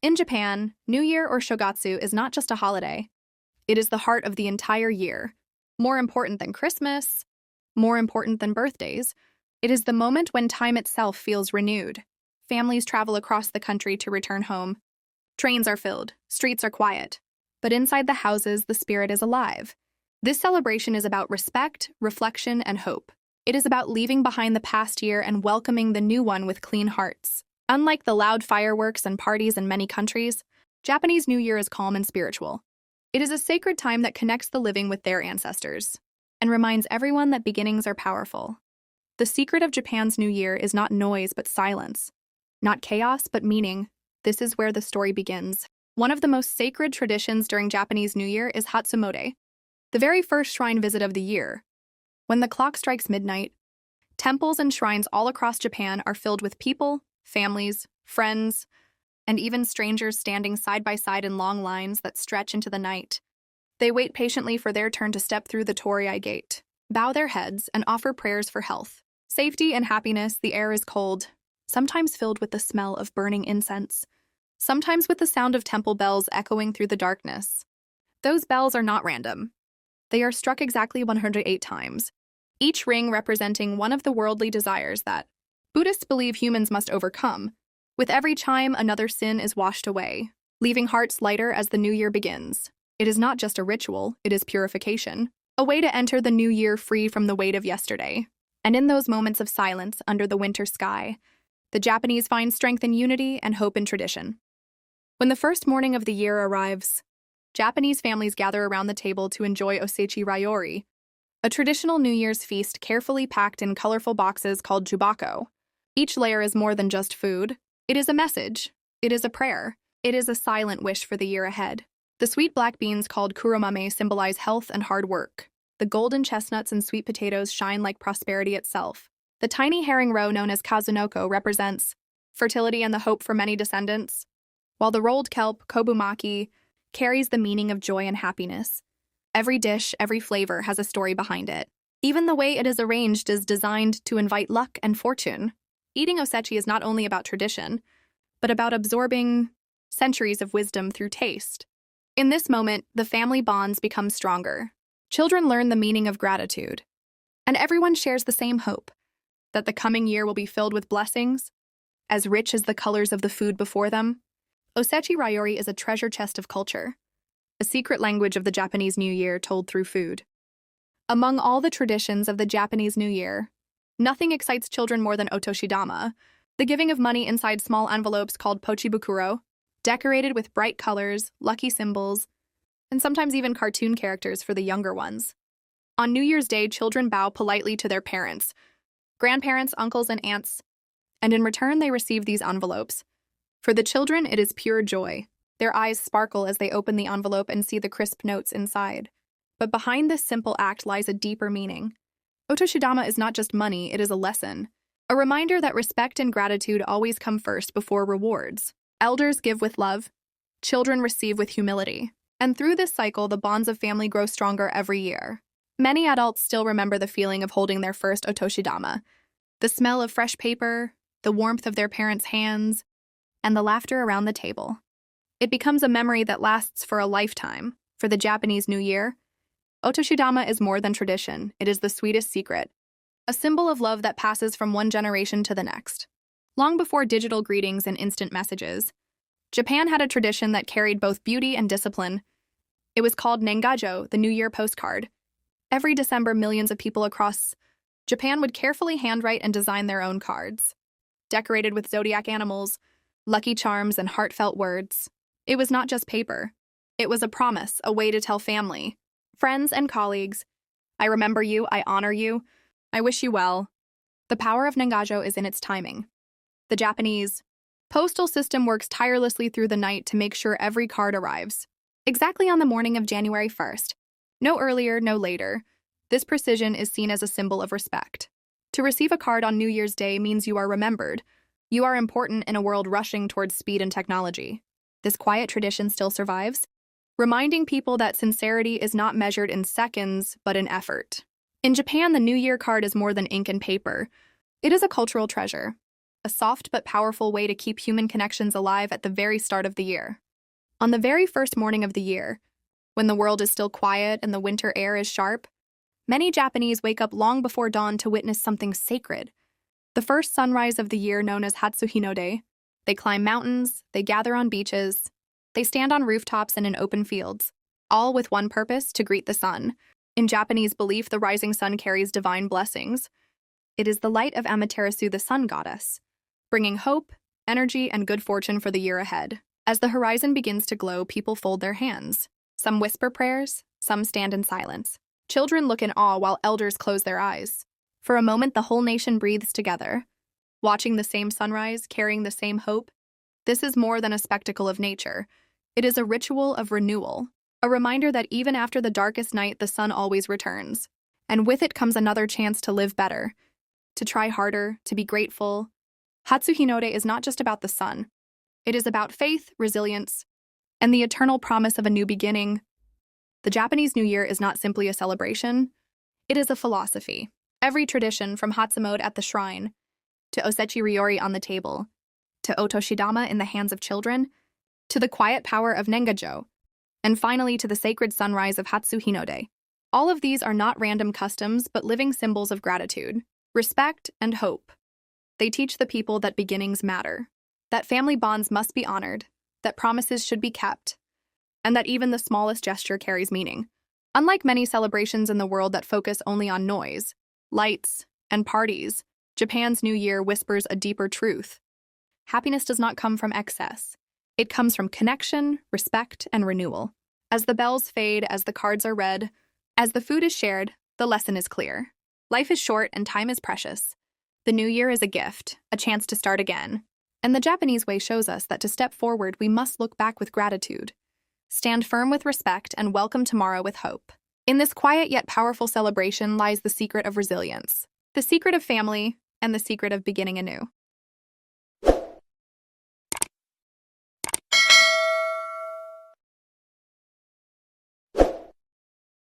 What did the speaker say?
In Japan, New Year or Shōgatsu is not just a holiday. It is the heart of the entire year. More important than Christmas, more important than birthdays, it is the moment when time itself feels renewed. Families travel across the country to return home. Trains are filled, streets are quiet. But inside the houses, the spirit is alive. This celebration is about respect, reflection, and hope. It is about leaving behind the past year and welcoming the new one with clean hearts. Unlike the loud fireworks and parties in many countries, Japanese New Year is calm and spiritual. It is a sacred time that connects the living with their ancestors and reminds everyone that beginnings are powerful. The secret of Japan's New Year is not noise but silence, not chaos but meaning. This is where the story begins. One of the most sacred traditions during Japanese New Year is Hatsumōde, the very first shrine visit of the year. When the clock strikes midnight, temples and shrines all across Japan are filled with people, families, friends, and even strangers standing side by side in long lines that stretch into the night. They wait patiently for their turn to step through the torii gate, bow their heads, and offer prayers for health, safety, and happiness. The air is cold, sometimes filled with the smell of burning incense, sometimes with the sound of temple bells echoing through the darkness. Those bells are not random. They are struck exactly 108 times, each ring representing one of the worldly desires that Buddhists believe humans must overcome. With every chime, another sin is washed away, leaving hearts lighter as the new year begins. It is not just a ritual, it is purification, a way to enter the new year free from the weight of yesterday. And in those moments of silence under the winter sky, the Japanese find strength in unity and hope in tradition. When the first morning of the year arrives, Japanese families gather around the table to enjoy Osechi Ryōri, a traditional New Year's feast carefully packed in colorful boxes called jubako. Each layer is more than just food. It is a message. It is a prayer. It is a silent wish for the year ahead. The sweet black beans called kuromame symbolize health and hard work. The golden chestnuts and sweet potatoes shine like prosperity itself. The tiny herring roe known as kazunoko represents fertility and the hope for many descendants, while the rolled kelp, kobumaki, carries the meaning of joy and happiness. Every dish, every flavor has a story behind it. Even the way it is arranged is designed to invite luck and fortune. Eating osechi is not only about tradition, but about absorbing centuries of wisdom through taste. In this moment, the family bonds become stronger. Children learn the meaning of gratitude. And everyone shares the same hope, that the coming year will be filled with blessings, as rich as the colors of the food before them. Osechi Ryōri is a treasure chest of culture, a secret language of the Japanese New Year told through food. Among all the traditions of the Japanese New Year, nothing excites children more than Otoshidama, the giving of money inside small envelopes called pochibukuro, decorated with bright colors, lucky symbols, and sometimes even cartoon characters for the younger ones. On New Year's Day, children bow politely to their parents, grandparents, uncles, and aunts, and in return they receive these envelopes. For the children, it is pure joy. Their eyes sparkle as they open the envelope and see the crisp notes inside. But behind this simple act lies a deeper meaning. Otoshidama is not just money, it is a lesson. A reminder that respect and gratitude always come first before rewards. Elders give with love, children receive with humility. And through this cycle, the bonds of family grow stronger every year. Many adults still remember the feeling of holding their first Otoshidama, the smell of fresh paper, the warmth of their parents' hands, and the laughter around the table. It becomes a memory that lasts for a lifetime. For the Japanese New Year, Otoshidama is more than tradition, it is the sweetest secret, a symbol of love that passes from one generation to the next. Long before digital greetings and instant messages, Japan had a tradition that carried both beauty and discipline. It was called Nengajo, the New Year postcard. Every December, millions of people across Japan would carefully handwrite and design their own cards, decorated with zodiac animals, lucky charms, and heartfelt words. It was not just paper. It was a promise, a way to tell family, friends, and colleagues, I remember you, I honor you, I wish you well. The power of Nengajo is in its timing. The Japanese postal system works tirelessly through the night to make sure every card arrives exactly on the morning of January 1st. No earlier, no later. This precision is seen as a symbol of respect. To receive a card on New Year's Day means you are remembered. You are important in a world rushing towards speed and technology. This quiet tradition still survives, reminding people that sincerity is not measured in seconds, but in effort. In Japan, the New Year card is more than ink and paper. It is a cultural treasure, a soft but powerful way to keep human connections alive at the very start of the year. On the very first morning of the year, when the world is still quiet and the winter air is sharp, many Japanese wake up long before dawn to witness something sacred. The first sunrise of the year, known as Hatsuhinode, they climb mountains, they gather on beaches, they stand on rooftops and in open fields, all with one purpose: to greet the sun. In Japanese belief, the rising sun carries divine blessings. It is the light of Amaterasu, the sun goddess, bringing hope, energy, and good fortune for the year ahead. As the horizon begins to glow, people fold their hands. Some whisper prayers, some stand in silence. Children look in awe while elders close their eyes. For a moment, the whole nation breathes together, watching the same sunrise, carrying the same hope. This is more than a spectacle of nature. It is a ritual of renewal, a reminder that even after the darkest night, the sun always returns. And with it comes another chance to live better, to try harder, to be grateful. Hatsuhinode is not just about the sun. It is about faith, resilience, and the eternal promise of a new beginning. The Japanese New Year is not simply a celebration. It is a philosophy. Every tradition, from Hatsumōde at the shrine, to Osechi Ryōri on the table, to Otoshidama in the hands of children, to the quiet power of Nengajo, and finally to the sacred sunrise of Hatsuhinode. All of these are not random customs, but living symbols of gratitude, respect, and hope. They teach the people that beginnings matter, that family bonds must be honored, that promises should be kept, and that even the smallest gesture carries meaning. Unlike many celebrations in the world that focus only on noise, lights, and parties, Japan's New Year whispers a deeper truth. Happiness does not come from excess. It comes from connection, respect, and renewal. As the bells fade, as the cards are read, as the food is shared, the lesson is clear. Life is short and time is precious. The New Year is a gift, a chance to start again. And the Japanese way shows us that to step forward, we must look back with gratitude, stand firm with respect, and welcome tomorrow with hope. In this quiet yet powerful celebration lies the secret of resilience, the secret of family, and the secret of beginning anew.